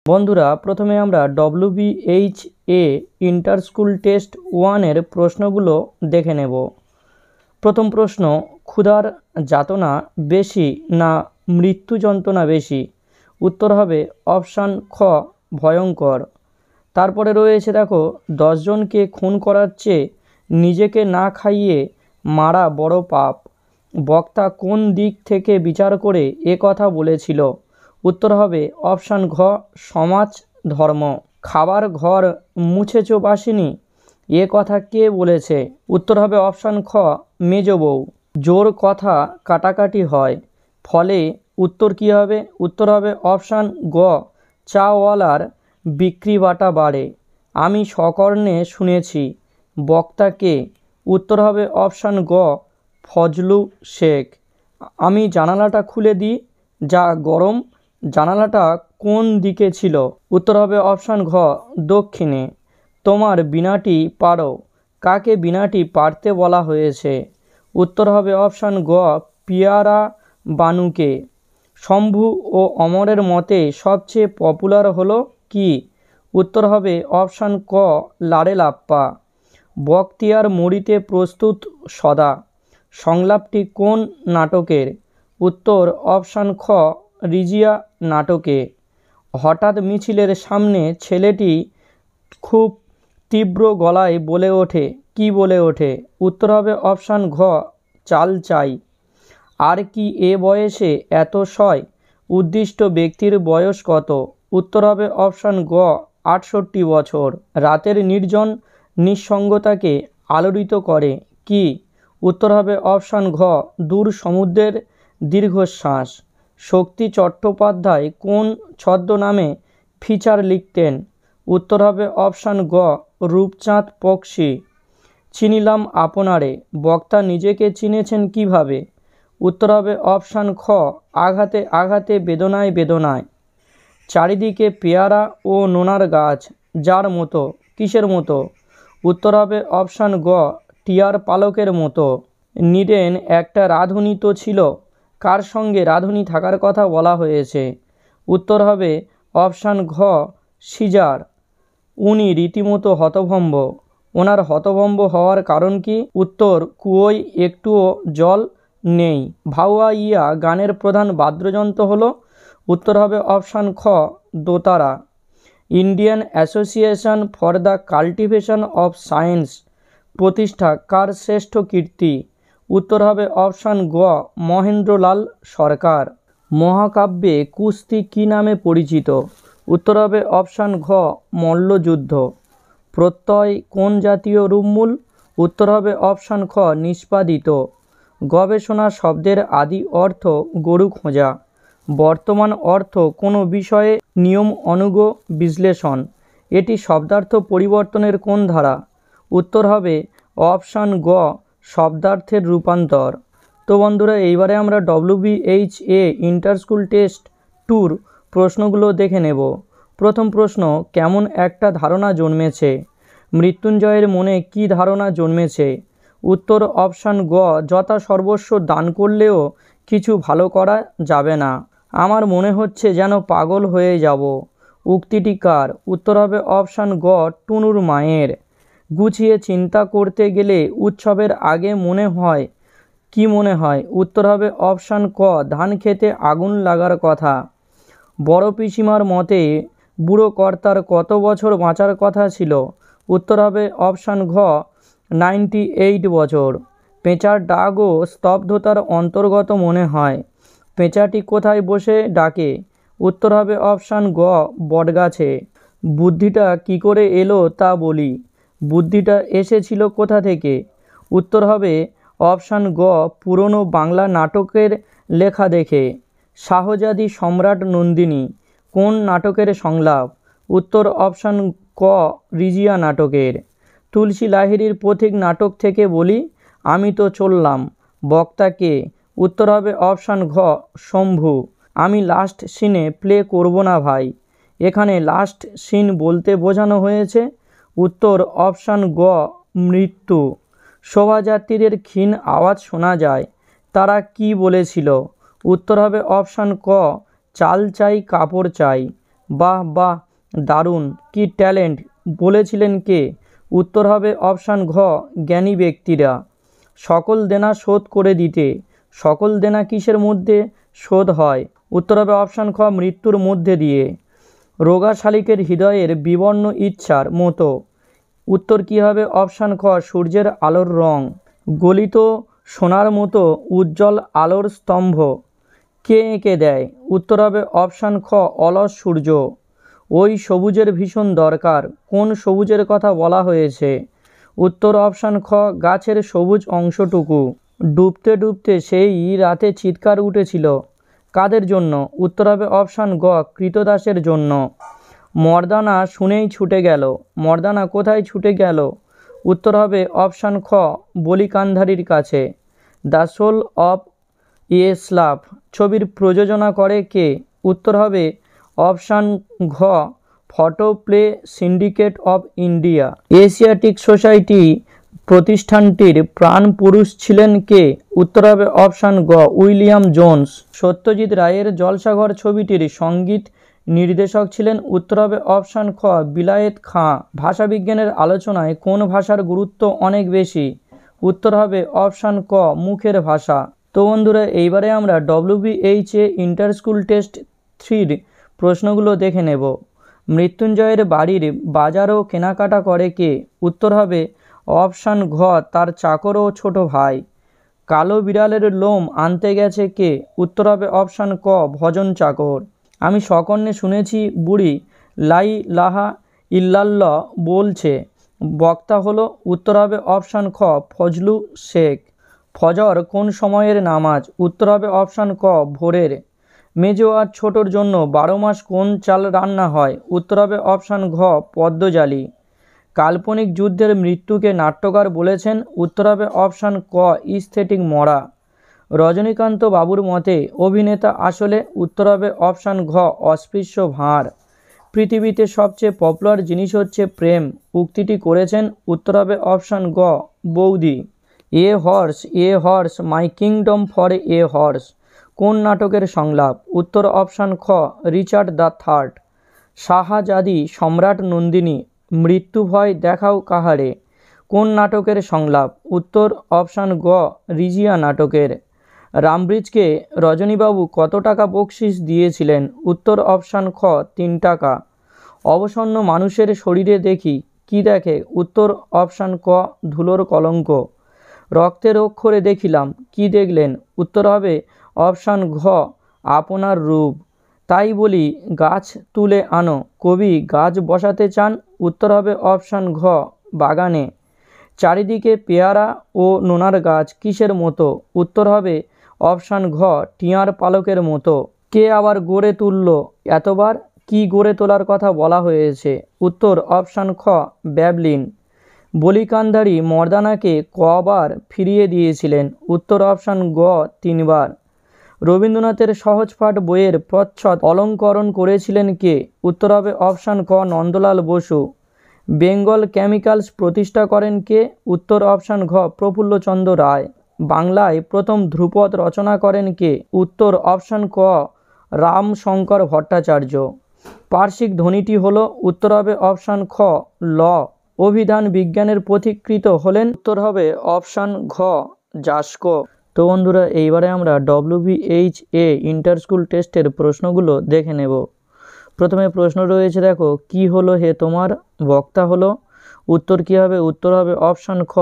বন্ধুরা, প্রথমে আমরা WBHA ইন্টার স্কুল টেস্ট 1 এর প্রশ্নগুলো দেখে নেব। প্রথম প্রশ্ন, ক্ষুধার যাতনা বেশি না মৃত্যু যন্ত্রণা বেশি? উত্তর হবে অপশান খ, ভয়ঙ্কর। তারপরে রয়েছে দেখো, 10 জনকে খুন করার চেয়ে নিজেকে না খাইয়ে মারা বড় পাপ। বক্তা কোন দিক থেকে বিচার করে এ কথা বলেছিল? উত্তর হবে অপশান ঘ, সমাজ ধর্ম। খাবার ঘর মুছেছো বাসিনি, এ কথা কে বলেছে? উত্তর হবে অপশান খ, মেজ বউ। জোর কথা কাটাকাটি হয়, ফলে উত্তর কী হবে? উত্তর হবে অপশান গ, চাওয়ালার বিক্রি বাটা বাড়ে। আমি সকর্ণে শুনেছি, বক্তা কে? উত্তর হবে অপশান গ, ফজলু শেখ। আমি জানালাটা খুলে দিই, যা গরম। জানালাটা কোন দিকে ছিল? উত্তর হবে অপশান ঘ, দক্ষিণে। তোমার বীণাটি পারো, কাকে বীণাটি পারতে বলা হয়েছে? উত্তর হবে অপশান গ, পিয়ারা বানুকে। শম্ভু ও অমরের মতে সবচেয়ে পপুলার হলো কি? উত্তর হবে অপশান ক, লারেলাপ্পা। বক্তিয়ার মরিতে প্রস্তুত সদা সংলাপটি কোন নাটকের? উত্তর অপশান খ, রিজিয়া নাটকে। হঠাৎ মিছিলের সামনে ছেলেটি খুব তীব্র গলায় বলে ওঠে, কি বলে ওঠে? উত্তর হবে অপশান ঘ, চাল চাই। আর কি এ বয়সে এত সয়? উদ্দিষ্ট ব্যক্তির বয়স কত? উত্তর হবে অপশান গ, 68 বছর। রাতের নির্জন নিঃসঙ্গতাকে আলোড়িত করে কি? উত্তর হবে অপশান ঘ, দূর সমুদ্রের দীর্ঘশ্বাস। শক্তি চট্টোপাধ্যায় কোন ছদ্মনামে ফিচার লিখতেন? উত্তর হবে অপশান গ, রূপচাঁদ বক্সী। চিনিলাম আপনারে, বক্তা নিজেকে চিনেছেন কিভাবে? উত্তর হবে অপশান খ, আঘাতে আঘাতে বেদনায় বেদনায়। চারিদিকে পেয়ারা ও নোনার গাছ, যার মতো, কিসের মতো? উত্তর হবে অপশান গ, টিয়ার পালকের মতো। নীরেন একটা রাঁধুনি তো ছিল, কার সঙ্গে রাঁধুনি থাকার কথা বলা হয়েছে? উত্তর হবে অপশান ঘ, সিজার। উনি রীতিমতো হতভম্ব। ওনার হতভম্ব হওয়ার কারণ কি? উত্তর, কুয়োয় একটুও জল নেই। ভাওয়াইয়া গানের প্রধান বাদ্যযন্ত্র হলো? উত্তর হবে অপশান খ, দোতারা। Indian association for the cultivation of science প্রতিষ্ঠা কার শ্রেষ্ঠ কীর্তি? উত্তর হবে অপশান গ, মহেন্দ্রলাল সরকার। মহাকাব্যে কুস্তি কী নামে পরিচিত? উত্তর হবে অপশান ঘ, মল্লযুদ্ধ। প্রত্যয় কোন জাতীয় রূপমূল? উত্তর হবে অপশান খ, নিষ্পাদিত। গবেষণা শব্দের আদি অর্থ গরু খোঁজা। বর্তমান অর্থ কোনো বিষয়ে নিয়ম অনুগ বিশ্লেষণ। এটি শব্দার্থ পরিবর্তনের কোন ধারা? উত্তর হবে অপশান গ, শব্দার্থের রূপান্তর। তো বন্ধুরা, এইবারে আমরা WBHA ইন্টার স্কুল টেস্ট 2 প্রশ্নগুলো দেখে নেব। প্রথম প্রশ্ন, কেমন একটা ধারণা জন্মেছে? মৃত্যুঞ্জয়ের মনে কি ধারণা জন্মেছে? উত্তর অপশান গ, যথা সর্বস্ব দান করলেও কিছু ভালো করা যাবে না। আমার মনে হচ্ছে যেন পাগল হয়ে যাব। উক্তিটি কার? উত্তর হবে অপশান গ, টুনুর মায়ের। গুছিয়ে চিন্তা করতে গেলে উৎসবের আগে মনে হয়, কি মনে হয়? উত্তর হবে অপশান ক, ধান খেতে আগুন লাগার কথা। বড় পিসিমার মতে বুড়ো কর্তার কত বছর বাঁচার কথা ছিল? উত্তর হবে অপশান ঘ, 98 বছর। পেঁচার ডাকও স্তব্ধতার অন্তর্গত মনে হয়। পেঁচাটি কোথায় বসে ডাকে? উত্তর হবে অপশান গ, বটগাছে। বুদ্ধিটা কি করে এলো তা বলি। বুদ্ধিটা এসেছিল কোথা থেকে? উত্তর হবে অপশান গ, পুরনো বাংলা নাটকের লেখা দেখে। শাহজাদি সম্রাট নন্দিনী কোন নাটকের সংলাপ? উত্তর অপশান ক, রিজিয়া নাটকের। তুলসী লাহিড়ীর পথিক নাটক থেকে বলি, আমি তো চললাম, বক্তা কে? উত্তর হবে অপশান ঘ, শম্ভু। আমি লাস্ট সিনে প্লে করব না ভাই, এখানে লাস্ট সিন বলতে বোঝানো হয়েছে। উত্তর অপশান গ, মৃত্যু। শোভাযাত্রীদের ক্ষীণ আওয়াজ শোনা যায়, তারা কি বলেছিল? উত্তর হবে অপশান ক, চাল চাই কাপড় চাই। বাহ বাহ, দারুণ, কি ট্যালেন্ট, বলেছিলেন কে? উত্তর হবে অপশান ঘ, জ্ঞানী ব্যক্তিরা। সকল দেনা শোধ করে দিতে। সকল দেনা কিসের মধ্যে শোধ হয়? উত্তর হবে অপশান খ, মৃত্যুর মধ্যে দিয়ে। রোগা শালিকের হৃদয়ের বিবর্ণ ইচ্ছার মতো। উত্তর কী হবে? অপশান খ, সূর্যের আলোর রং। গলিত সোনার মতো উজ্জ্বল আলোর স্তম্ভ কে এঁকে দেয়? উত্তর হবে অপশান খ, অলস সূর্য। ওই সবুজের ভীষণ দরকার, কোন সবুজের কথা বলা হয়েছে? উত্তর অপশান খ, গাছের সবুজ অংশটুকু। ডুবতে ডুবতে সেই রাতে চিৎকার উঠেছিল, কাদের জন্য? উত্তর হবে অপশান গ, কৃতদাসের জন্য। মর্দানা শুনেই ছুটে গেল। মর্দানা কোথায় ছুটে গেল? উত্তর হবে অপশান খ, বলি কান্ধারীর কাছে। The Soul of a Slave ছবির প্রযোজনা করে কে? উত্তর হবে অপশান ঘ, Photo Play Syndicate of India. Asiatic Society প্রতিষ্ঠানটির প্রাণ পুরুষ ছিলেন কে? উত্তর হবে অপশান গ, উইলিয়াম জোন্স। সত্যজিৎ রায়ের জলসাঘর ছবিটির সঙ্গীত নির্দেশক ছিলেন? উত্তর হবে অপশান খ, বিলায়েত খাঁ। ভাষাবিজ্ঞানের আলোচনায় কোন ভাষার গুরুত্ব অনেক বেশি? উত্তর হবে অপশান ক, মুখের ভাষা। তো বন্ধুরা, এইবারে আমরা WBHA ইন্টার স্কুল টেস্ট 3 প্রশ্নগুলো দেখে নেব। মৃত্যুঞ্জয়ের বাড়ির বাজারও কেনাকাটা করে কে? উত্তর হবে অপশান ঘ, তার চাকর ও ছোট ভাই। কালো বিড়ালের লোম আনতে গেছে কে? উত্তর হবে অপশান ক, ভজন চাকর। আমি সকর্ণে শুনেছি বুড়ি লাই লাহা ইল্লাল্লাহ বলছে, বক্তা হলো? উত্তর হবে অপশান খ, ফজলু শেখ। ফজর কোন সময়ের নামাজ? উত্তর হবে অপশান ক, ভোরের। মেজো আর ছোটোর জন্য 12 মাস কোন চাল রান্না হয়? উত্তর হবে অপশান ঘ, পদ্মজালি। কাল্পনিক যুদ্ধের মৃত্যুকে নাট্যকার বলেছেন? উত্তর হবে অপশান ক, স্থেটিক মরা। রজনীকান্ত বাবুর মতে অভিনেতা আসলে? উত্তর হবে অপশান ঘ, অস্পৃশ্য ভাঁড়। পৃথিবীতে সবচেয়ে পপুলার জিনিস হচ্ছে প্রেম, উক্তিটি করেছেন? উত্তর হবে অপশান গ, বৌদি। এ horse my kingdom for a horse কোন নাটকের সংলাপ? উত্তর অপশান খ, রিচার্ড দ্য থার্ড। শাহজাদি সম্রাট নন্দিনী মৃত্যু ভয় দেখাও কাহারে কোন নাটকের সংলাপ? উত্তর অপশান গ, রিজিয়া নাটকের। রামব্রিজকে রজনীবাবু কত টাকা বকশিস দিয়েছিলেন? উত্তর অপশান খ, 3 টাকা। অবসন্ন মানুষের শরীরে দেখি, কি দেখে? উত্তর অপশান ক, ধুলোর কলঙ্ক। রক্তের অক্ষরে দেখিলাম, কি দেখলেন? উত্তর হবে অপশান ঘ, আপনার রূপ। তাই বলি গাছ তুলে আনো, কবি গাছ বসাতে চান? উত্তর হবে অপশান ঘ, বাগানে। চারিদিকে পেয়ারা ও নোনার গাছ কিসের মতো? উত্তর হবে অপশান ঘ, টিয়ার পালকের মতো। কে আবার গড়ে তুলল এতবার? কি গড়ে তোলার কথা বলা হয়েছে? উত্তর অপশান খ, ব্যাবলিন। বলি কান্ধারী মর্দানাকে কবার ফিরিয়ে দিয়েছিলেন? উত্তর অপশান গ, 3 বার। রবীন্দ্রনাথের সহজপাঠ বইয়ের প্রচ্ছদ অলঙ্করণ করেছিলেন কে? উত্তর হবে অপশান ক, নন্দলাল বসু। বেঙ্গল কেমিক্যালস প্রতিষ্ঠা করেন কে? উত্তর অপশান ঘ, প্রফুল্লচন্দ্র রায়। বাংলায় প্রথম ধ্রুপদ রচনা করেন কে? উত্তর অপশান ক, রামশঙ্কর ভট্টাচার্য। পার্শ্বিক ধ্বনিটি হলো? উত্তর হবে অপশান খ, ল। অভিধান বিজ্ঞানের পথিকৃৎ হলেন? উত্তর হবে অপশান ঘ, জাস্কো। তো বন্ধুরা, এইবারে আমরা WBHA ইন্টার স্কুল টেস্টের প্রশ্নগুলো দেখে নেব। প্রথমে প্রশ্ন রয়েছে, দেখো, কি হলো হে তোমার? বক্তা হলো? উত্তর কী হবে? উত্তর হবে অপশান খ,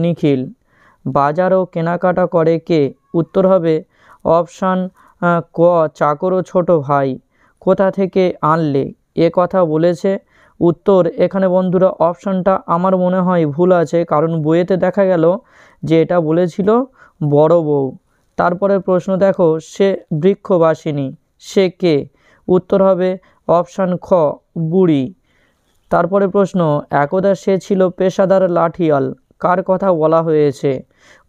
নিখিল। বাজারও কেনাকাটা করে কে? উত্তর হবে অপশান ক, চাকর ও ছোট ভাই। কোথা থেকে আনলে এ কথা বলেছে? উত্তর এখানে বন্ধুরা অপশানটা আমার মনে হয় ভুল আছে, কারণ বইয়েতে দেখা গেল যে এটা বলেছিল বড় বউ। তারপরে প্রশ্ন দেখো, সে বৃক্ষবাসিনী, সে কে? উত্তর হবে অপশান খ, বুড়ি। তারপরে প্রশ্ন, একদা সে ছিল পেশাদার লাঠিয়াল, কার কথা বলা হয়েছে?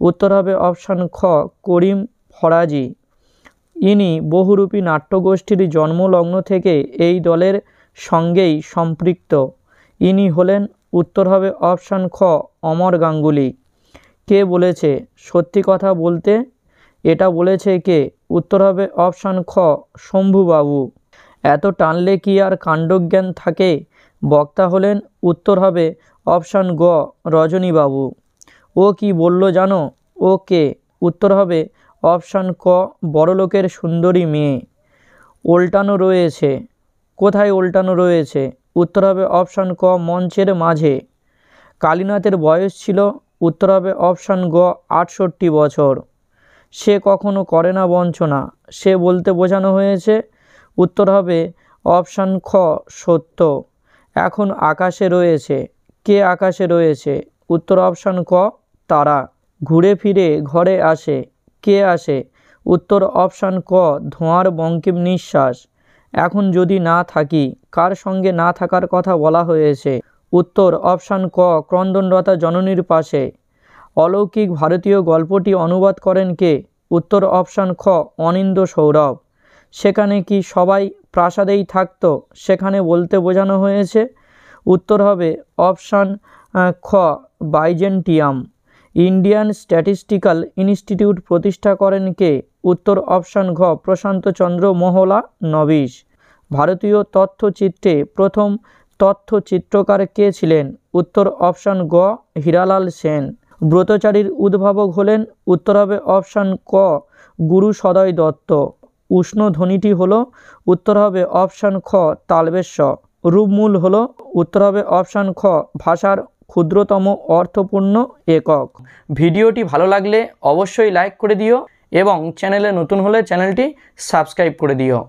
উত্তর হবে অপশান খ, করিম ফরাজি। ইনি বহুরূপী নাট্যগোষ্ঠীর জন্মলগ্ন থেকে এই দলের সঙ্গেই সম্পৃক্ত। ইনি হলেন? উত্তর হবে অপশান খ, অমর গাঙ্গুলি। কে বলেছে সত্যি কথা বলতে? এটা বলেছে কে? উত্তর হবে অপশান খ, শম্ভুবাবু। এত টানলে কি আর কাণ্ডজ্ঞান থাকে? বক্তা হলেন, উত্তর হবে অপশান গ রজনীবাবু। ও কি বলল জানো? ও কে? উত্তর হবে অপশান ক বড়লোকের সুন্দরী মেয়ে। উল্টানো রয়েছে। কোথায় উল্টানো রয়েছে? উত্তর হবে অপশান ক মঞ্চের মাঝে। কালীনাথের বয়স ছিল, উত্তর হবে অপশান গ ৬৮ বছর। সে কখনো করে না বঞ্চনা, সে বলতে বোঝানো হয়েছে, উত্তর হবে অপশান খ সত্য। এখন আকাশে রয়েছে। কে আকাশে রয়েছে? উত্তর অপশান ক তারা। ঘুরে ফিরে ঘরে আসে। কে আসে? উত্তর অপশান ক ধোঁয়ার বঙ্কিম নিঃশ্বাস। এখন যদি না থাকি, কার সঙ্গে না থাকার কথা বলা হয়েছে? উত্তর অপশান ক ক্রন্দনরতা জননীর পাশে। অলৌকিক ভারতীয় গল্পটি অনুবাদ করেন কে? উত্তর অপশান খ অনিন্দ্য সৌরভ। সেখানে কি সবাই প্রাসাদেই থাকত? সেখানে বলতে বোঝানো হয়েছে, উত্তর হবে অপশান খ বাইজেন্টিয়াম। ইন্ডিয়ান স্ট্যাটিস্টিক্যাল ইনস্টিটিউট প্রতিষ্ঠা করেন কে? উত্তর অপশান ঘ প্রশান্তচন্দ্র মোহলা নবিশ। ভারতীয় তথ্যচিত্রে প্রথম তথ্যচিত্রকার কে ছিলেন? উত্তর অপশান গ হীরালাল সেন। ব্রতচারীর উদ্ভাবক হলেন, উত্তর হবে অপশান ক গুরু সদয় দত্ত। উষ্ণ ধ্বনিটি হল, উত্তর হবে অপশান খ তালবেশ্ব। রূপমূল হল, উত্তর হবে অপশান খ ভাষার ক্ষুদ্রতম অর্থপূর্ণ একক। ভিডিওটি ভালো লাগলে অবশ্যই লাইক করে দিও এবং চ্যানেলে নতুন হলে চ্যানেলটি সাবস্ক্রাইব করে দিও।